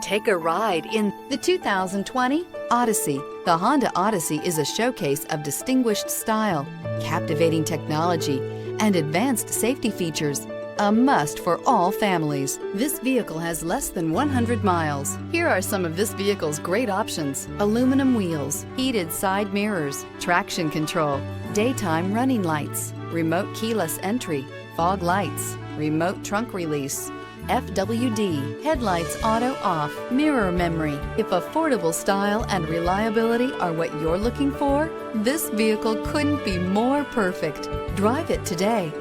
Take a ride in the 2020 Odyssey. The Honda Odyssey is a showcase of distinguished style, captivating technology, and advanced safety features. A must for all families. This vehicle has less than 100 miles. Here are some of this vehicle's great options: aluminum wheels, heated side mirrors, traction control, daytime running lights, remote keyless entry, fog lights, remote trunk release, FWD, headlights auto off, mirror memory. If affordable style and reliability are what you're looking for, this vehicle couldn't be more perfect. Drive it today.